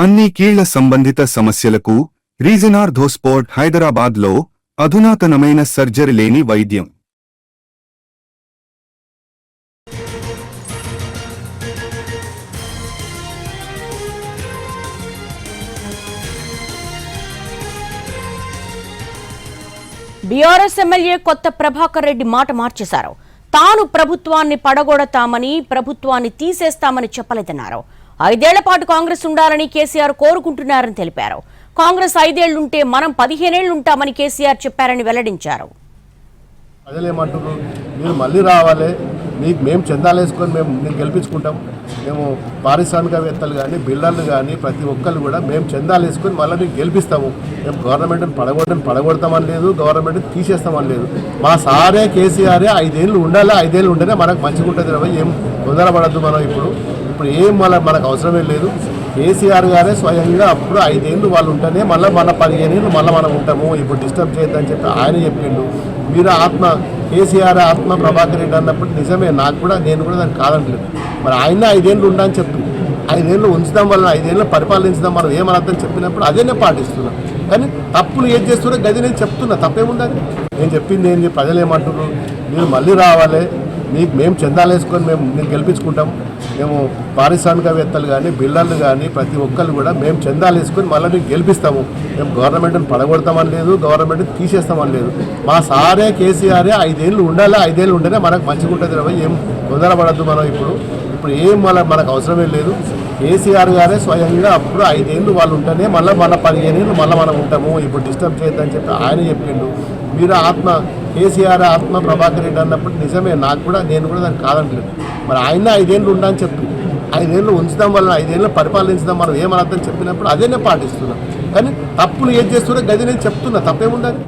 అన్ని కీళ్ల సంబంధిత సమస్యలకు రీజన్ ఆర్థోస్పోర్ట్ హైదరాబాద్లో అధునాతనమైన సర్జరీ లేని వైద్యం. బీఆర్ఎస్ ఎమ్మెల్యే కొత్త ప్రభాకర్ రెడ్డి మాట మార్చేశారు. తాను ప్రభుత్వాన్ని పడగొడతామని, ప్రభుత్వాన్ని తీసేస్తామని చెప్పలేదన్నారు. 5 ఏళ్ల పాటు కాంగ్రెస్ ఉండాలని కేసీఆర్ కోరుకుంటున్నారని తెలిపారు. కాంగ్రెస్ 5 ఏళ్లుంటే మనం 15 ఏళ్లు ఉంటామని కేసీఆర్ చెప్పారని వెల్లడించారు. ప్రజలేమంటారు, మీరు మళ్ళీ రావాలి, మీకు మేము చందాలు వేసుకొని మేము గెలిపించుకుంటాం. మేము పారిశ్రామికవేత్తలు కానీ బిల్డర్లు కానీ ప్రతి ఒక్కరు కూడా మేము చందాలు వేసుకొని మళ్ళీ మీకు గెలిపిస్తాము. మేము గవర్నమెంట్ని పడగొడతామని లేదు, గవర్నమెంట్ని తీసేస్తామని లేదు. మా సారే కేసీఆరే 5 ఏళ్ళు ఉండాలి, 5 ఏళ్ళు ఉంటేనే మనకు మంచిగా ఉంటుంది. ఏం తొందరపడద్దు. మనం ఇప్పుడు ఏం మనకు అవసరమే లేదు. కేసీఆర్ గారే స్వయంగా అప్పుడు 5 ఏళ్ళు వాళ్ళు ఉంటేనే మళ్ళీ మన 15 ఏళ్ళు మళ్ళీ మనం ఉంటాము. ఇప్పుడు డిస్టర్బ్ చేయొద్దని చెప్పి ఆయన చెప్పిండు. మీరు కేసీఆర్ ఆత్మ ప్రభాకర్ రెడ్డి అన్నప్పుడు నిజమే, నేను కూడా దాన్ని కాదంటలేదు. మరి ఆయన 5 ఏళ్ళు ఉండని చెప్పి 5 ఏళ్ళు ఉంచడం వల్ల 5 ఏళ్ళు పరిపాలించడం మనం ఏమనద్దని చెప్పినప్పుడు అదే నేను పాటిస్తున్నాను. కానీ తప్పులు ఏం చేస్తున్నా గది నేను చెప్తున్నా, తప్పేముందని. నేను చెప్పింది ఏంటి, ప్రజలు ఏమంటున్నారు, మీరు మళ్ళీ రావాలి, మీకు మేము చందాలు వేసుకొని మేము గెలిపించుకుంటాం. మేము పారిశ్రామికవేత్తలు కానీ బిల్డర్లు కానీ ప్రతి ఒక్కరు కూడా మేము చందాలు వేసుకొని మళ్ళీ మీకు గెలిపిస్తాము. మేము గవర్నమెంట్ని పడగొడతామని లేదు, గవర్నమెంట్ని తీసేస్తామని లేదు. మా సారే కేసీఆరే 5 ఏళ్ళు ఉండాలి, 5 ఏళ్ళు ఉంటేనే మనకు మంచిగా ఉంటుంది. ఏం తొందరపడద్దు. మనం ఇప్పుడు ఏం మనకు అవసరమే లేదు. కేసీఆర్ గారే స్వయంగా అప్పుడు 5 ఏళ్ళు వాళ్ళు ఉంటేనే మళ్ళీ మన 15 ఏళ్ళు మళ్ళీ మనం ఉంటాము. ఇప్పుడు డిస్టర్బ్ చేయొద్దని చెప్పి ఆయన చెప్పిండు. మీరు కేసీఆర్ ఆత్మ ప్రభాకర్ రెడ్డి అన్నప్పుడు నిజమే, నేను కూడా దాన్ని కాదంటలేదు. మరి ఆయన 5 ఏళ్ళు ఉండని చెప్పి 5 ఏళ్ళు ఉంచడం వల్ల 5 ఏళ్ళు పరిపాలించడం మనం ఏమనద్దని చెప్పినప్పుడు అదే నేను పాటిస్తున్నాను. కానీ తప్పులు ఏం చేస్తున్నా గది నేను చెప్తున్నా, తప్పేముందని.